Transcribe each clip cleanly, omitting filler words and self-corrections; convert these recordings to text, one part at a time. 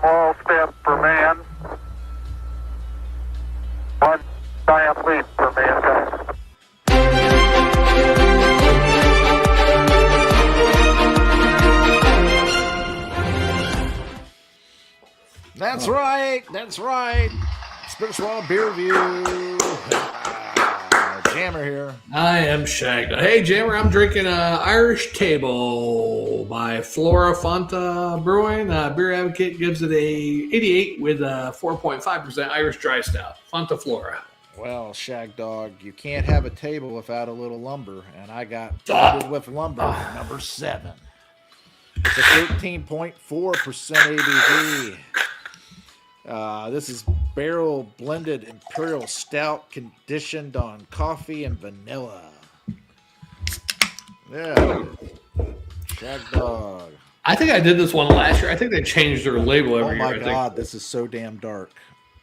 small step for man, one giant leap for mankind. That's right. That's right. Spiritual Beer Review. Jammer here. I am Shagdog. Hey, Jammer, I'm drinking Irish Table by Flora, Fonta Brewing. Beer Advocate gives it a 88 with 4.5% Irish Dry Stout. Fonta Flora. Well, Shagdog, you can't have a table without a little lumber, and I got loaded with lumber number 7. It's a 13.4% ABV. This is barrel blended Imperial Stout conditioned on coffee and vanilla. Yeah. Shagdog. I think I did this one last year. I think they changed their label every year. Oh my God, this is so damn dark.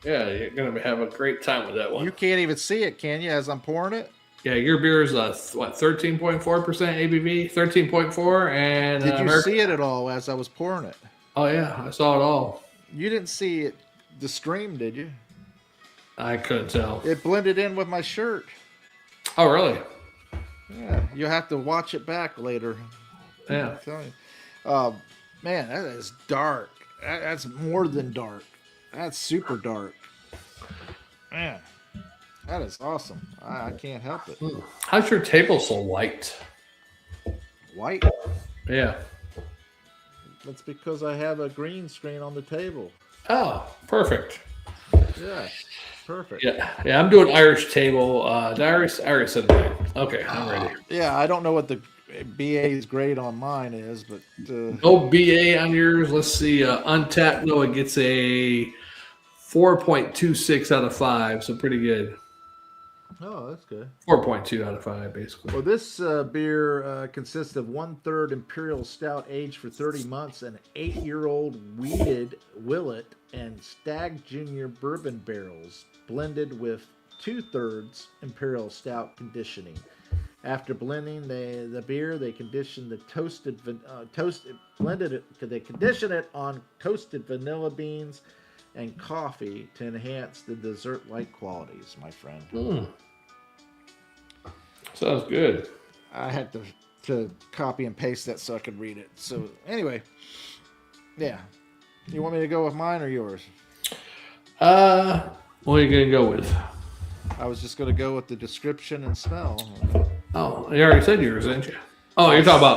Yeah, you're going to have a great time with that one. You can't even see it, can you, as I'm pouring it? Yeah, your beer is, 13.4% ABV? 13.4 and... Did you see it at all as I was pouring it? Oh, yeah, I saw it all. You didn't see it, the stream, did you? I couldn't tell. It blended in with my shirt. Oh, really? Yeah, you'll have to watch it back later. Yeah. I'm telling you. Man, that is dark. That's more than dark. That's super dark. Man, that is awesome. I can't help it. How's your table so white? White? Yeah. That's because I have a green screen on the table. Oh, perfect. Yeah, perfect. Yeah, I'm doing Irish Table. Irish said that. Okay, I'm ready. Yeah, I don't know what the BA's grade on mine is, but... No BA on yours. Let's see. Untapped, no, it gets a 4.26 out of 5, so pretty good. Oh, that's good. 4.2 out of 5, basically. Well, this beer consists of 1/3 Imperial Stout aged for 30 months, an 8-year-old weeded Willet and Stag Junior bourbon barrels, blended with 2/3 Imperial Stout conditioning. After blending the beer, they condition the they condition it on toasted vanilla beans and coffee to enhance the dessert-like qualities, my friend. Sounds good. I had to copy and paste that so I could read it. So anyway, yeah. You want me to go with mine or yours? What are you going to go with? I was just going to go with the description and smell. Oh, you already said yours, didn't you? Oh, you're talking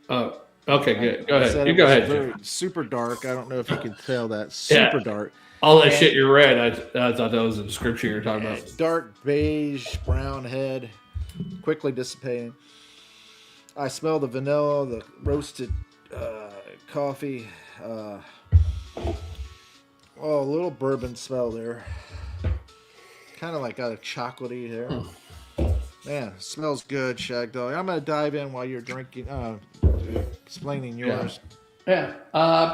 about... okay, good. Go ahead. You go ahead. Super dark. I don't know if you can tell that. Super dark. All that shit you read, I thought that was the description you were talking about. Dark beige, brown head, quickly dissipating. I smell the vanilla, the roasted coffee. A little bourbon smell there. Kind of like got a chocolatey there. Man, smells good, Shagdog. I'm going to dive in while you're drinking, explaining yours. Yeah.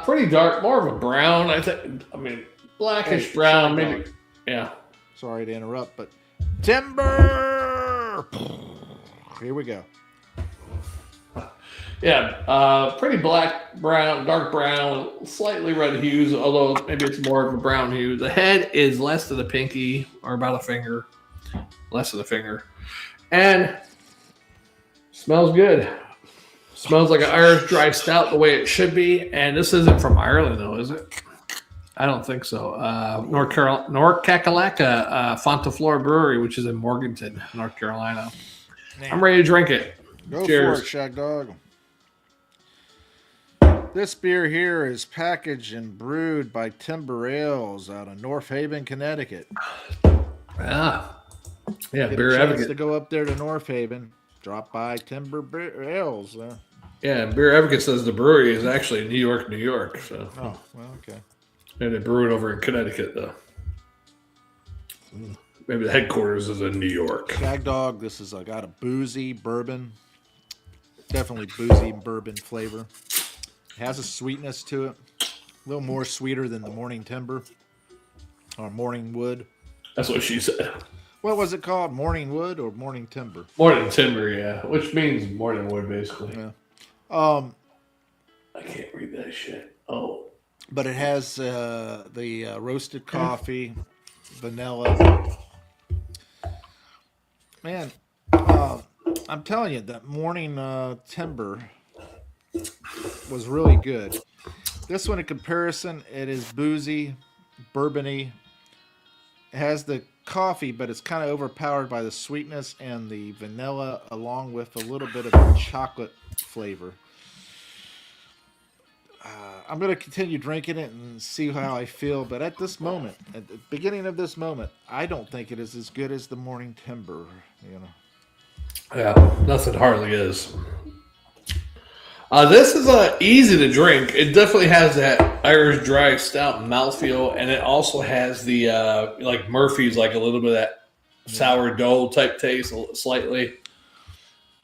Pretty dark, more of a brown, I think. I mean, blackish brown, maybe. Yeah. Sorry to interrupt, but timber! Here we go. Yeah, pretty black, brown, dark brown, slightly red hues, although maybe it's more of a brown hue. The head is less than a pinky, or about a finger. Less than a finger. And smells good. Smells like an Irish Dry Stout the way it should be. And this isn't from Ireland, though, is it? I don't think so. North Kakalaka, Fonta Flora Brewery, which is in Morganton, North Carolina. Man. I'm ready to drink it. Go Cheers. for it, Shagdog. This beer here is packaged and brewed by Timber Ales out of North Haven, Connecticut. Yeah, Get Beer a chance Advocate. to go up there to North Haven, drop by Timber Ales. Yeah, Beer Advocate says the brewery is actually in New York. So. Oh, well, okay. And they brew it over in Connecticut, though. Maybe the headquarters is in New York. Shagdog, this is got a boozy bourbon. Definitely boozy bourbon flavor. It has a sweetness to it. A little more sweeter than the Morning Timber or Morning Wood. That's what she said. What was it called? Morning Wood or Morning Timber? Morning Timber, yeah. Which means morning wood, basically. Yeah. I can't read that shit. Oh. but it has the roasted coffee, vanilla. Man, I'm telling you, that morning timber was really good. This one, in comparison, it is boozy, bourbony. It has the coffee, but it's kind of overpowered by the sweetness and the vanilla, along with a little bit of the chocolate flavor. I'm going to continue drinking it and see how I feel. But at this moment, at the beginning of this moment, I don't think it is as good as the Morning Timber. You know. Yeah, nothing hardly is. This is easy to drink. It definitely has that Irish Dry Stout mouthfeel, and it also has the like Murphy's, like a little bit of that sourdough type taste, slightly.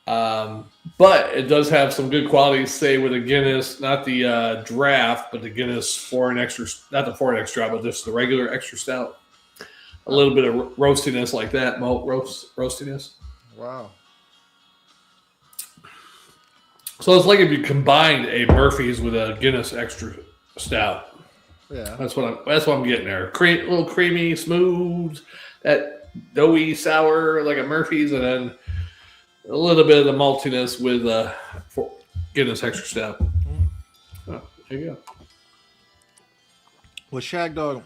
But it does have some good qualities, say, with a Guinness, not the draft, but the Guinness foreign extra, not the foreign extra, but just the regular extra stout. A little bit of roastiness like that, malt roastiness. Wow. So it's like if you combined a Murphy's with a Guinness extra stout. Yeah. That's what I'm getting there. A little creamy, smooth, that doughy sour like a Murphy's, and then a little bit of the maltiness with Guinness extra stout. Oh, there you go. Well, Shagdog,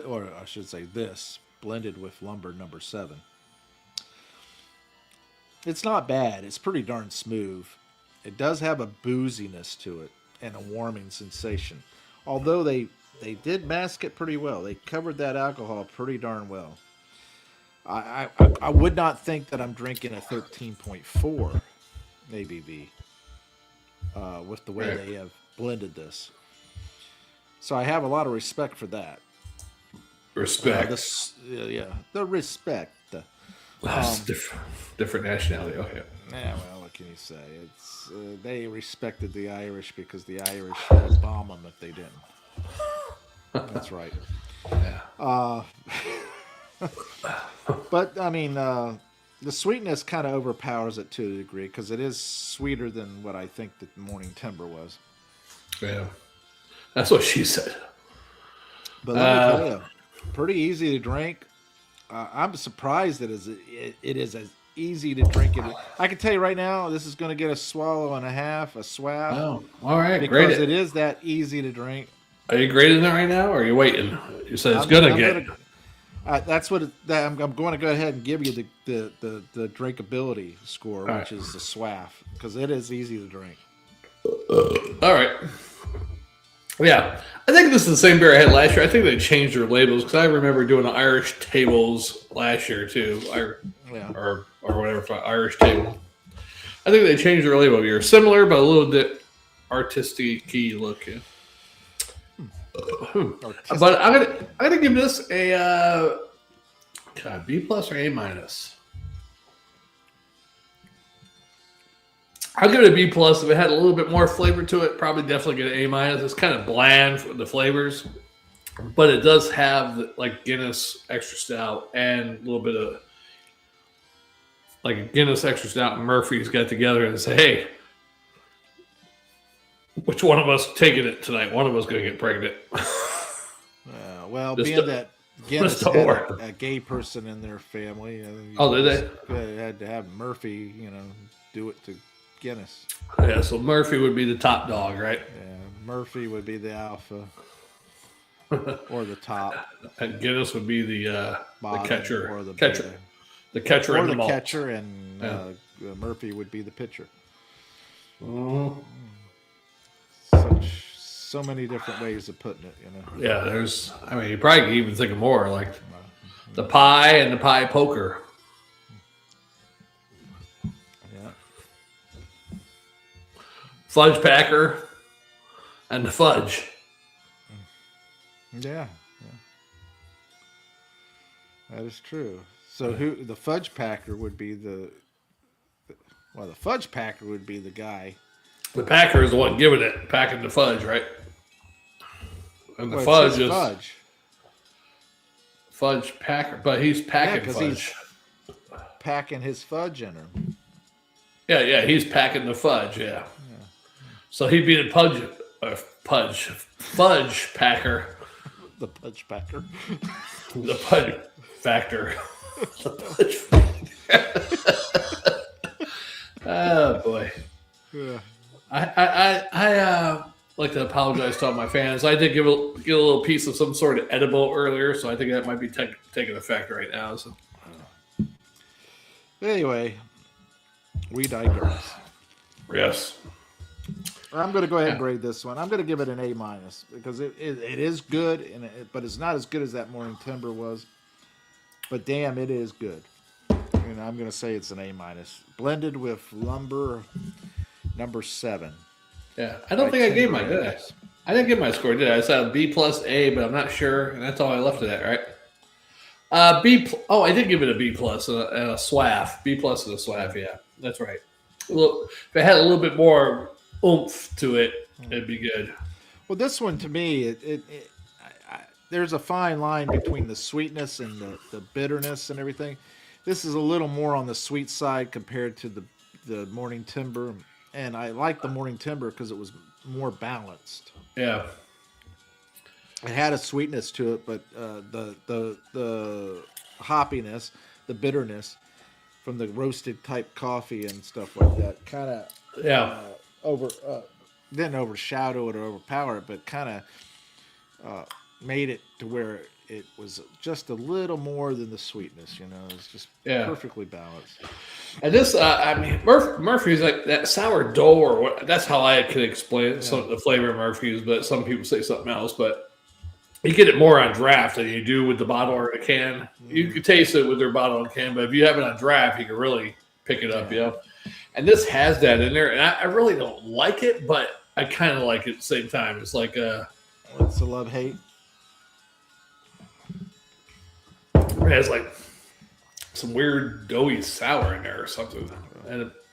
or I should say this, blended with Lumber number 7. It's not bad. It's pretty darn smooth. It does have a booziness to it and a warming sensation. Although they did mask it pretty well. They covered that alcohol pretty darn well. I would not think that I'm drinking a 13.4 ABV with the way they have blended this. So I have a lot of respect for that. Respect. The respect. Different nationality. Okay. Yeah, well, what can you say? It's they respected the Irish because the Irish would bomb them if they didn't. That's right. Yeah. But I mean, the sweetness kind of overpowers it to a degree because it is sweeter than what I think that the Morning Timber was. Yeah, that's what she said. But let me tell you, pretty easy to drink. I'm surprised that it is as easy to drink it. I can tell you right now, this is going to get a swallow and a half, a swab. Oh, all right, because it is that easy to drink. Are you grading it right now, or are you waiting? You said it's going to get. That's what I'm going to go ahead and give you the drinkability score, which is the swaff, because it is easy to drink. All right. Yeah, I think this is the same beer I had last year. I think they changed their labels because I remember doing the Irish tables last year too, or whatever, Irish table. I think they changed their label here, similar but a little bit artistic-y look. Yeah. But I'm gonna give this a B plus or A minus. I'll give it a B plus. If it had a little bit more flavor to it, probably definitely get an A minus. It's kind of bland for the flavors, but it does have like Guinness extra stout and a little bit of like a Guinness extra stout and Murphy's got together and say, hey, which one of us taking it tonight? One of us going to get pregnant. Well, being that Guinness had a gay person in their family, did they had to have Murphy, do it to Guinness. Yeah, so Murphy would be the top dog, right? Yeah, Murphy would be the alpha or the top, and Guinness would be the catcher or the catcher, the catcher, or and the catcher, and Murphy would be the pitcher. So many different ways of putting it, Yeah, you probably can even think of more, like the pie and the pie poker. Yeah. Fudge packer and the fudge. Yeah. That is true. So the fudge packer would be the fudge packer would be the guy. The packer is the one giving it, packing the fudge, right? And the fudge is fudge packer, but he's packing fudge. He's packing his fudge in her. Yeah, he's packing the fudge. Yeah. So he'd be the fudge packer. The Pudge Packer. The pudge factor. The pudge factor. Oh boy. Yeah. I like to apologize to all my fans. I did get a little piece of some sort of edible earlier, so I think that might be taking effect right now. So. Anyway, we digress. Yes. I'm going to go ahead and grade this one. I'm going to give it an A- because it is good, but it's not as good as that Morning Timber was. But damn, it is good. And I'm going to say it's an A-. Blended with Lumber number 7. Yeah, I don't think I gave mine, did I? I didn't give my score, did I? I said B plus A, but I'm not sure, and that's all I left it at, right? I did give it a B plus and a SWAF. B plus and a SWAF, yeah, that's right. Look, if it had a little bit more oomph to it, it'd be good. Well, this one to me, there's a fine line between the sweetness and the bitterness and everything. This is a little more on the sweet side compared to the Morning Timber, and I like the Morning Timber because it was more balanced. Yeah, it had a sweetness to it, but the hoppiness, the bitterness from the roasted type coffee and stuff like that kind of didn't overshadow it or overpower it, but kind of made it to where it was just a little more than the sweetness. It's just perfectly balanced. And this, Murphy's like that sourdough, or what? That's how I could explain it, some of the flavor of Murphy's, but some people say something else. But you get it more on draft than you do with the bottle or the can. You can taste it with their bottle and can, but if you have it on draft, you can really pick it up, And this has that in there, and I really don't like it, but I kind of like it at the same time. It's like it's a love-hate. It has like some weird doughy sour in there or something,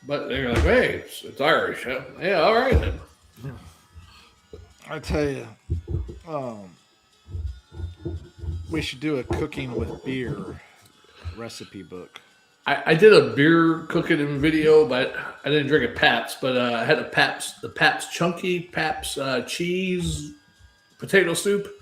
but they're like, "Hey, it's Irish." Yeah, all right then. I tell you, we should do a cooking with beer recipe book. I did a beer cooking video, but I didn't drink a Pabst. But I had the Pabst Chunky Pabst cheese potato soup.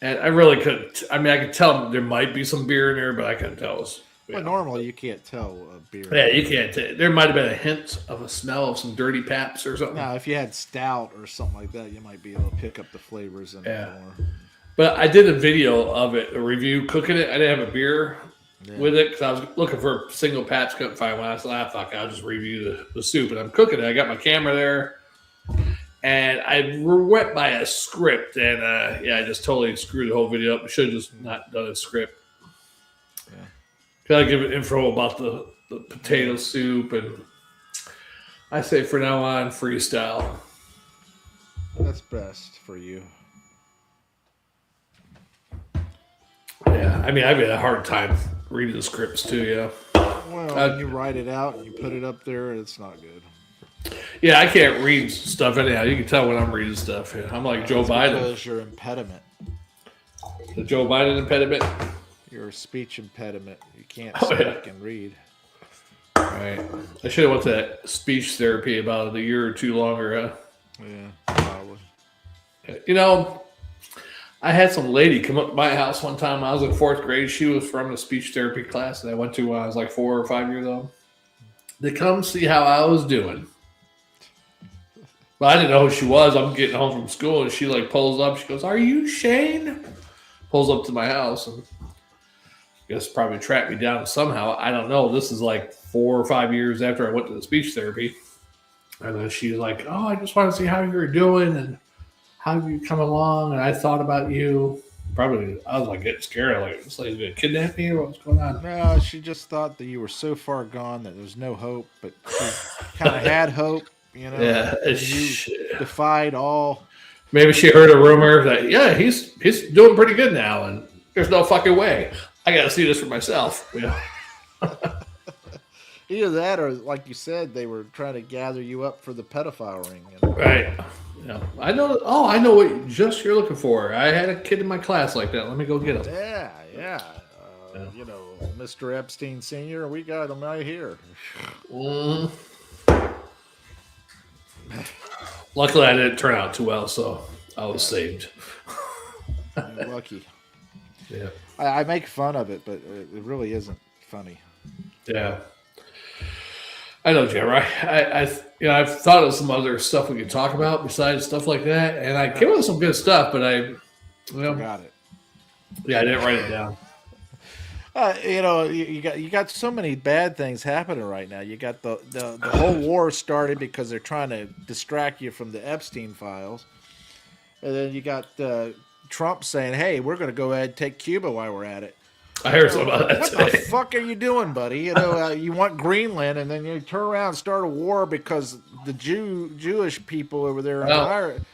And I really couldn't. I could tell there might be some beer in there, but I couldn't tell. Well, normally you can't tell a beer. Yeah, you can't. There might have been a hint of a smell of some dirty Pabst or something. Now, if you had stout or something like that, you might be able to pick up the flavors in it more. But I did a video of it, a review cooking it. I didn't have a beer with it because I was looking for a single Pabst, couldn't find one. I thought I'll just review the soup, and I'm cooking it. I got my camera there. And I went by a script, and I just totally screwed the whole video up. I should have just not done a script. Yeah. Gotta give it info about the potato soup, and I say for now on, freestyle. That's best for you. Yeah, I've had a hard time reading the scripts too, Well, when you write it out and you put it up there, it's not good. Yeah, I can't read stuff anyhow. You can tell when I'm reading stuff. I'm like Joe Biden. Because your impediment. The Joe Biden impediment? Your speech impediment. You can't speak and read. Right. I should have went to that speech therapy about a year or two longer, huh? Yeah, probably. I had some lady come up to my house one time when I was in 4th grade. She was from a speech therapy class that I went to when I was like 4 or 5 years old. They come see how I was doing. But I didn't know who she was. I'm getting home from school, and she pulls up. She goes, "Are you Shane?" Pulls up to my house, and I guess probably tracked me down somehow. I don't know. This is 4 or 5 years after I went to the speech therapy. And then she's like, "Oh, I just want to see how you're doing and how you come along. And I thought about you." Probably, I was getting scared. This lady's going to kidnap me or what's going on? No, she just thought that you were so far gone that there was no hope, but she kind of had hope. Yeah, you defied all. Maybe she heard a rumor that he's doing pretty good now, and there's no fucking way. I got to see this for myself. Either that, or like you said, they were trying to gather you up for the pedophile ring. Right. Yeah. I know. Oh, I know what you're looking for. I had a kid in my class like that. Let me go get him. Yeah. Mr. Epstein Sr., we got him right here. Luckily, I didn't turn out too well, so I was saved. You're lucky. Yeah. I make fun of it, but it really isn't funny. Yeah. I know, Jim. I've thought of some other stuff we could talk about besides stuff like that, and I came up with some good stuff, but I Forgot it. Yeah, I didn't write it down. You got so many bad things happening right now. You got the whole war started because they're trying to distract you from the Epstein files, and then you got Trump saying, "Hey, we're going to go ahead and take Cuba while we're at it." I heard something about that What today. the fuck are you doing, buddy? You want Greenland, and then you turn around and start a war because the Jewish people over there in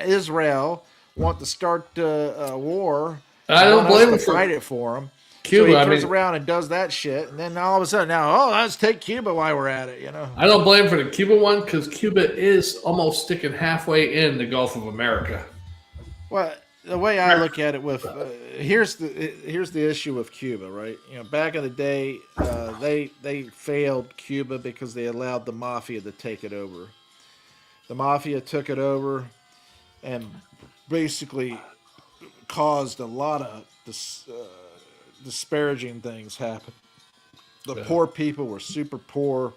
Israel want to start a war. I don't blame him to fight it for them. Cuba. So he turns around and does that shit, and then all of a sudden, let's take Cuba while we're at it. I don't blame him for the Cuba one because Cuba is almost sticking halfway in the Gulf of America. Well, the way I look at it, here's the issue with Cuba, right? Back in the day, they failed Cuba because they allowed the mafia to take it over. The mafia took it over, and basically caused a lot of disparaging things happen. The poor people were super poor,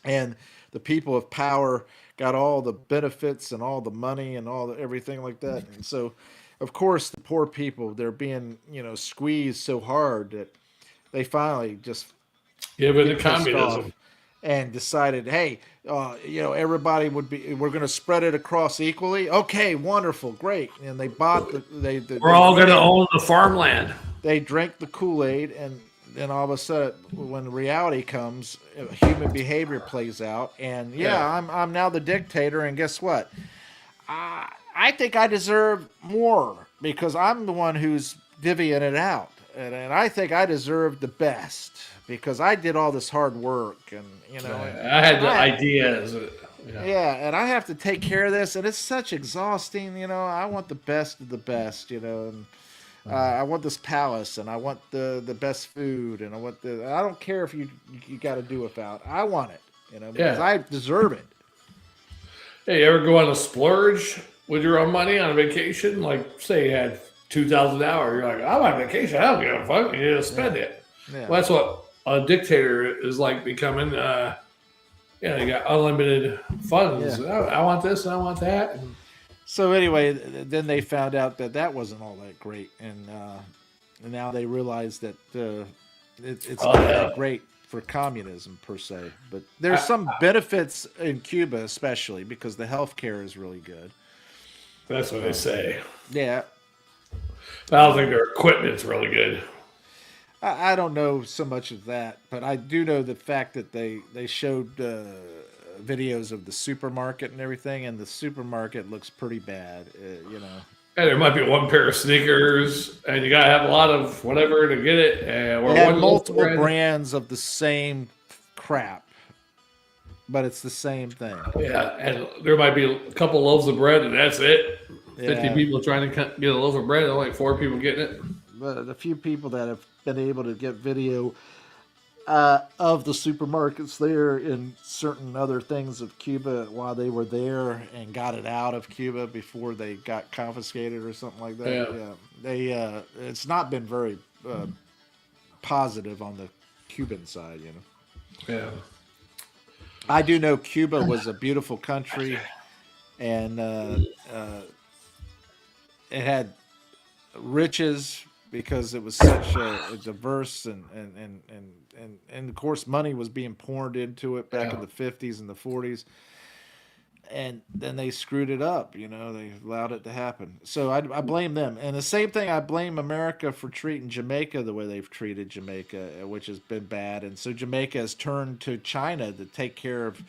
and the people of power got all the benefits and all the money and everything like that. And so, of course, the poor people, they're being squeezed so hard that they finally just give it to communism and decided, hey, everybody we're going to spread it across equally. Okay, wonderful, great. And they bought we're all going to own the farmland. They drank the Kool-Aid, and then all of a sudden, when reality comes, human behavior plays out. And I'm now the dictator, and guess what? I think I deserve more because I'm the one who's divvying it out, and I think I deserve the best because I did all this hard work, and I had the ideas. And I have to take care of this, and it's such exhausting. I want the best of the best, and I want this palace, and I want the best food, and I don't care if you got to do without. I want it, because I deserve it. Hey, you ever go on a splurge with your own money on a vacation? Like, say you had $2,000, you're like, I'm on vacation. I don't give a fuck. You just spend it. Yeah. Well, that's what a dictator is like becoming. You got unlimited funds. Yeah. I want this and I want that. So anyway, then they found out that wasn't all that great, and now they realize that it's not that great for communism per se. But there's some benefits in Cuba, especially because the healthcare is really good. That's what they say. Yeah. I don't think their equipment's really good. I don't know so much of that, but I do know the fact that they showed videos of the supermarket and everything, and the supermarket looks pretty bad, And there might be one pair of sneakers, and you got to have a lot of whatever to get it. They have multiple brands of the same crap, but it's the same thing. Yeah, and there might be a couple loaves of bread, and that's it. 50 people trying to get a loaf of bread, and only 4 people getting it. But the few people that have been able to get video of the supermarkets there and certain other things of Cuba while they were there and got it out of Cuba before they got confiscated or something like that. Yeah. It's not been very positive on the Cuban side, Yeah. I do know Cuba was a beautiful country, and it had riches because it was such a diverse and of course money was being poured into it back in the 50s and the 40s, and then they screwed it up. They allowed it to happen. So I blame them, and the same thing I blame America for treating Jamaica the way they've treated Jamaica, which has been bad. And so Jamaica has turned to China to take care of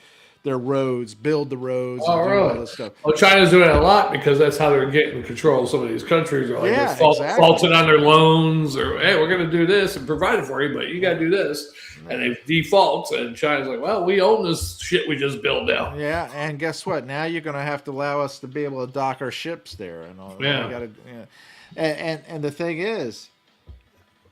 their roads, build the roads, and do all this stuff. Well, China's doing it a lot because that's how they're getting control of some of these countries. Or like exactly. Faulting on their loans, or hey, we're going to do this and provide it for you, but you got to do this, and they default. And China's like, well, we own this shit we just built now. Yeah, and guess what? Now you're going to have to allow us to be able to dock our ships there and all. Yeah. And the thing is,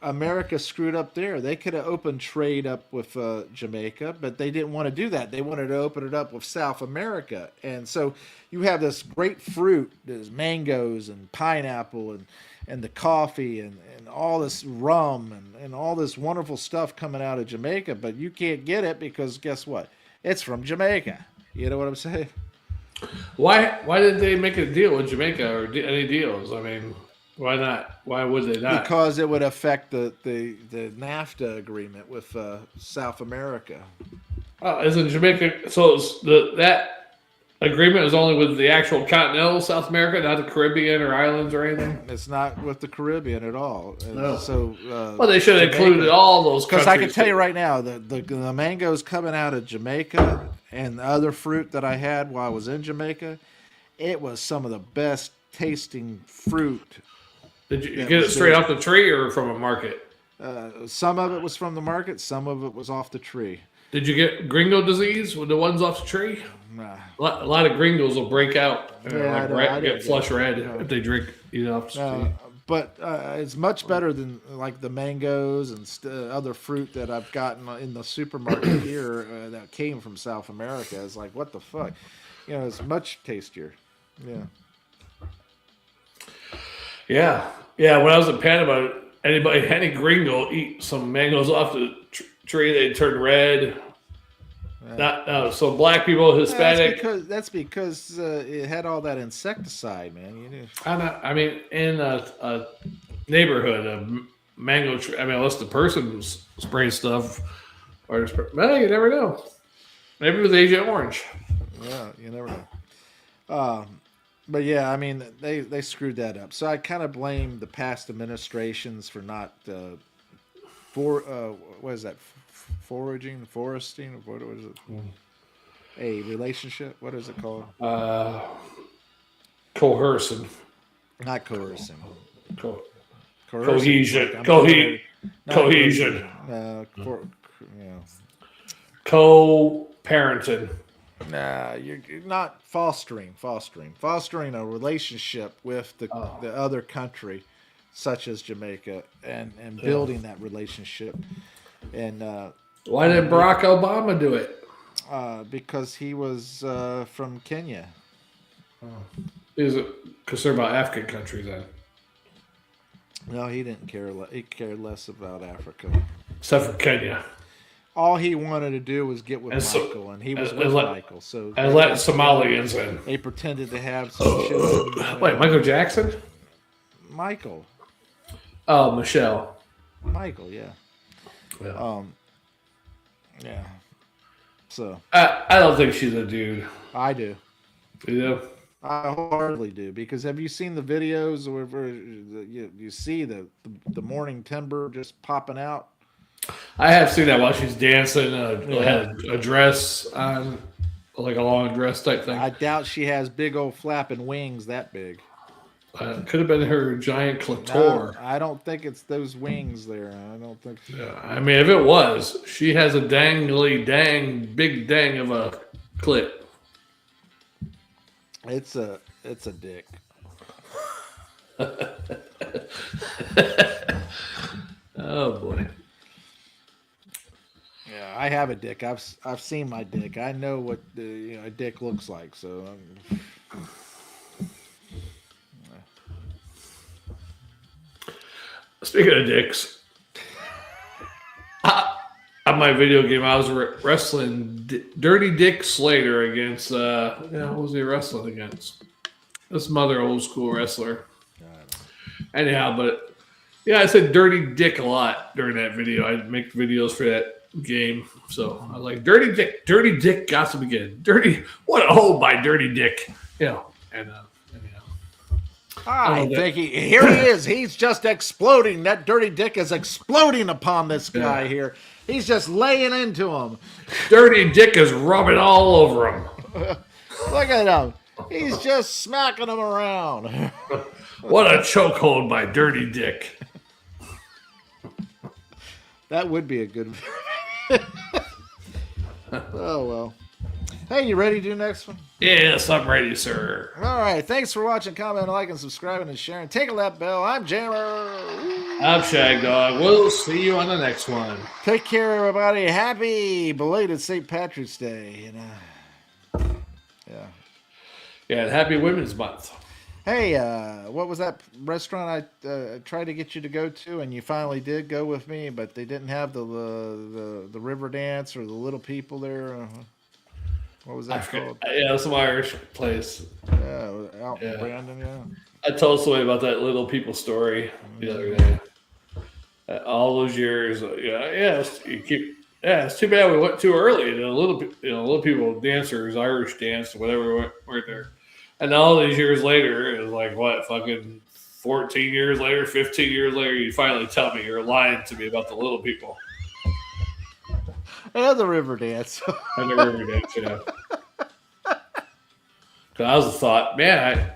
America screwed up there. They could have opened trade up with Jamaica, but they didn't want to do that. They wanted to open it up with South America. And so you have this great fruit, there's mangoes and pineapple and the coffee and all this rum and all this wonderful stuff coming out of Jamaica, but you can't get it because guess what? It's from Jamaica. You know what I'm saying? Why did they make a deal with Jamaica or any deals? I mean, why not? Why would they not? Because it would affect the NAFTA agreement with South America. Oh, isn't Jamaica? So that agreement is only with the actual continental South America, not the Caribbean or islands or anything. It's not with the Caribbean at all. No. So, well, they should have included all those countries. Because I can tell you right now, the mangoes coming out of Jamaica and the other fruit that I had while I was in Jamaica, it was some of the best tasting fruit. Did you get it straight off the tree or from a market? Some of it was from the market, some of it was off the tree. Did you get gringo disease with the ones off the tree? Nah. A lot of gringos will break out and I get flush red if they drink off the tree. But it's much better than like the mangoes and other fruit that I've gotten in the supermarket here that came from South America. It's like, what the fuck? You know, it's much tastier. Yeah. Yeah. When I was in Panama, any gringo eat some mangoes off the tree, they turn red. So black people, Hispanic. That's because it had all that insecticide, man. You know. I mean, in a neighborhood, a mango tree. I mean, unless the person's spraying stuff, well, you never know. Maybe it was Agent Orange. Yeah, you never know. But yeah, I mean, they screwed that up. So I kind of blame the past administrations for not what is that? Foresting? What is it? A relationship? What is it called? Coercing. Not coercing. Cohesion. Cohesion. Co-parenting. Nah, you're not fostering. Fostering a relationship with the other country, such as Jamaica, and building that relationship. And why did Barack Obama do it? Because he was from Kenya. Is it concerned about African countries then? No, he didn't care. He cared less about Africa. Except for Kenya. All he wanted to do was get with Michael, and he was with Michael. So and let Somalians in. They pretended to have some shit. Wait, Michael Jackson? Michael. Oh, Michelle. Michael, yeah. Yeah. Yeah. So I don't think she's a dude. I do. You know? I wholeheartedly do, because have you seen the videos where you see the morning timber just popping out? I have seen that while she's dancing. Had a dress on, like a long dress type thing. I doubt she has big old flapping wings that big. Could have been her giant clitoris. No, I don't think it's those wings there. I don't think so. Yeah, I mean, if it was, she has a big dang of a clit. It's a dick. Oh boy. Yeah, I have a dick. I've seen my dick. I know what a dick looks like. So. Speaking of dicks, on my video game, I was wrestling Dirty Dick Slater against, who was he wrestling against? This other old school wrestler. Anyhow, but yeah, I said Dirty Dick a lot during that video. I make videos for that game. So I was like, Dirty Dick got to begin. What a hold by Dirty Dick. And I think here he is. He's just exploding. That dirty dick is exploding upon this guy here. He's just laying into him. Dirty Dick is rubbing all over him. Look at him. He's just smacking him around. What a chokehold by Dirty Dick. That would be a good. Oh, well. Hey, you ready to do the next one? Yes, I'm ready, sir. All right. Thanks for watching, commenting, liking, subscribing, and sharing. Tickle that bell. I'm Jammer. Woo. I'm Shagdog. We'll see you on the next one. Take care, everybody. Happy belated St. Patrick's Day. Yeah. Yeah, and happy Women's Month. Hey, what was that restaurant I tried to get you to go to, and you finally did go with me, but they didn't have the river dance or the little people there. What was that called? Yeah, some Irish place. Yeah, out in Brandon. Yeah. I told somebody about that little people story the other day. All those years, it's too bad we went too early. The little people dancers, Irish dance, whatever, weren't there. And all these years later, it was like, what, fucking 14 years later, 15 years later, you finally tell me you're lying to me about the little people. And the river dance. And the river dance, yeah. Because I was thought, man,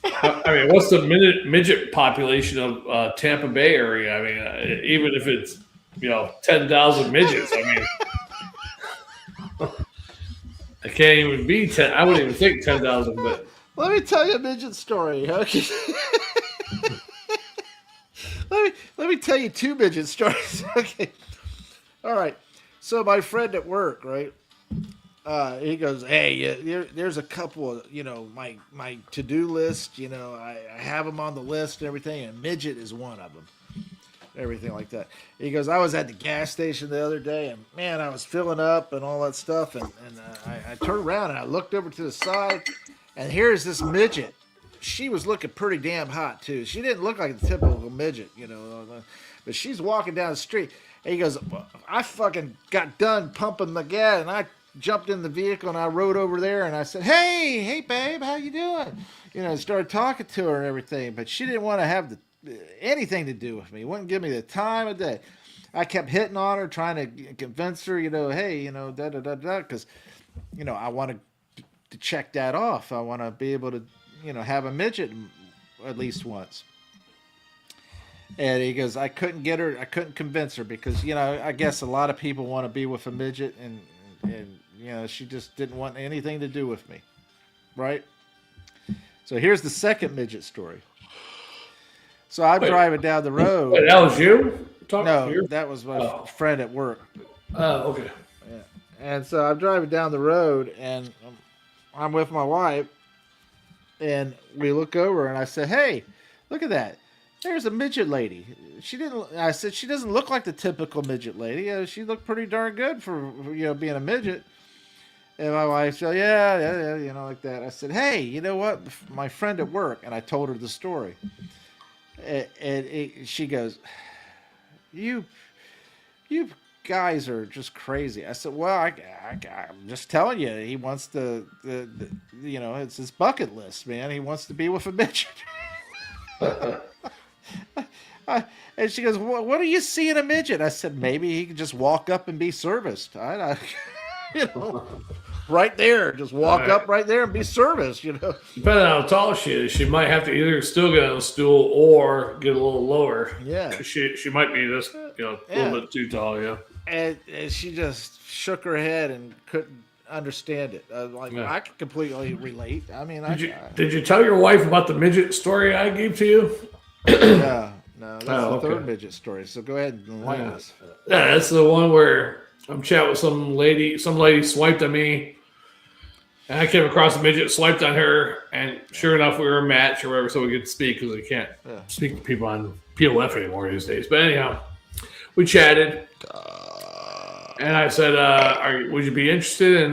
I mean, what's the midget population of Tampa Bay area? I mean, even if it's, 10,000 midgets, I mean, I can't even be 10. I wouldn't even think 10,000, but. Let me tell you a midget story. Okay. let me tell you two midget stories. Okay. All right. So my friend at work, right? He goes, hey, there's a couple of, my to-do list, I have them on the list and everything, and midget is one of them. Everything like that. He goes, I was at the gas station the other day, and man, I was filling up and all that stuff, and I turned around and I looked over to the side, and here's this midget. She was looking pretty damn hot too. She didn't look like the typical midget, but she's walking down the street. And he goes, I fucking got done pumping the gas, and I jumped in the vehicle and I rode over there and I said, hey babe, how you doing? Started talking to her and everything, but she didn't want to have anything to do with me. Wouldn't give me the time of day. I kept hitting on her, trying to convince her, hey, because, I wanted to check that off. I want to be able to, have a midget at least once. And he goes, I couldn't convince her because, I guess a lot of people want to be with a midget and she just didn't want anything to do with me. Right? So here's the second midget story. So I'm driving down the road. Wait, that was you? No, that was my friend at work. Oh, okay. Yeah. And so I'm driving down the road and I'm with my wife and we look over and I said, hey, look at that. There's a midget lady. I said, she doesn't look like the typical midget lady. She looked pretty darn good for, being a midget. And my wife said, yeah, like that. I said, hey, you know what? My friend at work, and I told her the story. And she goes, you guys are just crazy. I said, well, I'm just telling you, he wants the it's his bucket list, man. He wants to be with a midget. And she goes, what do you see in a midget? I said, maybe he could just walk up and be serviced. Right there, just walk up right there and be serviced, Depending on how tall she is, she might have to either still get on a stool or get a little lower. Yeah. She might be just, a little bit too tall, yeah. And she just shook her head and couldn't understand it. I could completely relate. I mean, did you tell your wife about the midget story I gave to you? No, that's the third midget story. So go ahead and enlighten us. Yeah, that's the one where I'm chatting with some lady. Some lady swiped on me, and I came across a midget, swiped on her, and sure enough, we were a match or whatever, so we could speak because we can't speak to people on POF anymore these days. But anyhow, we chatted, and I said, "Would you be interested in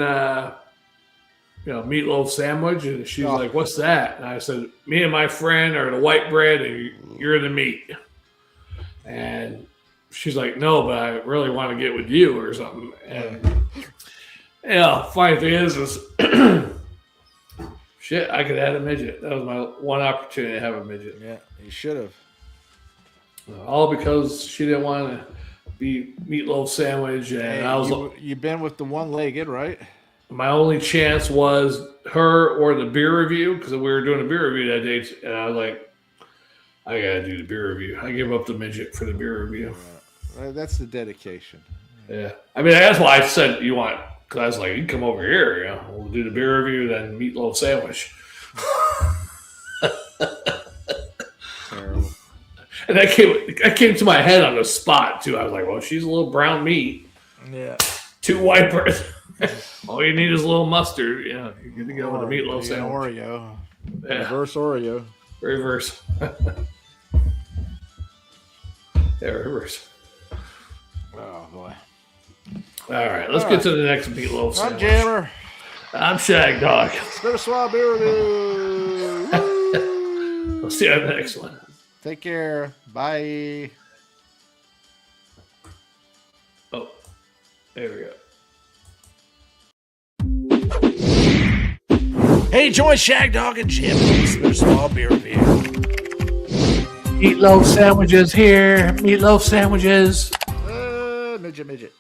meatloaf sandwich?" And she's like, "What's that?" And I said, "Me and my friend are the white bread, and you're the meat." And she's like, "No, but I really want to get with you or something." And funny thing is shit, I could have had a midget. That was my one opportunity to have a midget. Yeah, you should have. All because she didn't want to be meatloaf sandwich, and I was. You've been with the one-legged, right? My only chance was her or the beer review because we were doing a beer review that day, and I was like, I gotta do the beer review. I give up the midget for the beer review. That's the dedication. Yeah, I mean that's why I said you want. Because I was like, you can come over here, we'll do the beer review, then meatloaf sandwich. Terrible. And that came to my head on the spot too. I was like, well, she's a little brown meat. Yeah. 2 white bread. All you need is a little mustard. Yeah, you're good to go with a meatloaf sandwich. Oreo. Yeah. Reverse Oreo. Reverse. Yeah, reverse. Oh boy. All right, let's get to the next meatloaf I'm sandwich. Jammer. I'm Shagdog. Spit a swab beer review. We'll see you on the next one. Take care. Bye. Oh, there we go. Hey, join Shagdog and Jim for the Spit a Swab beer review. Meatloaf sandwiches here. Meatloaf sandwiches. Midget.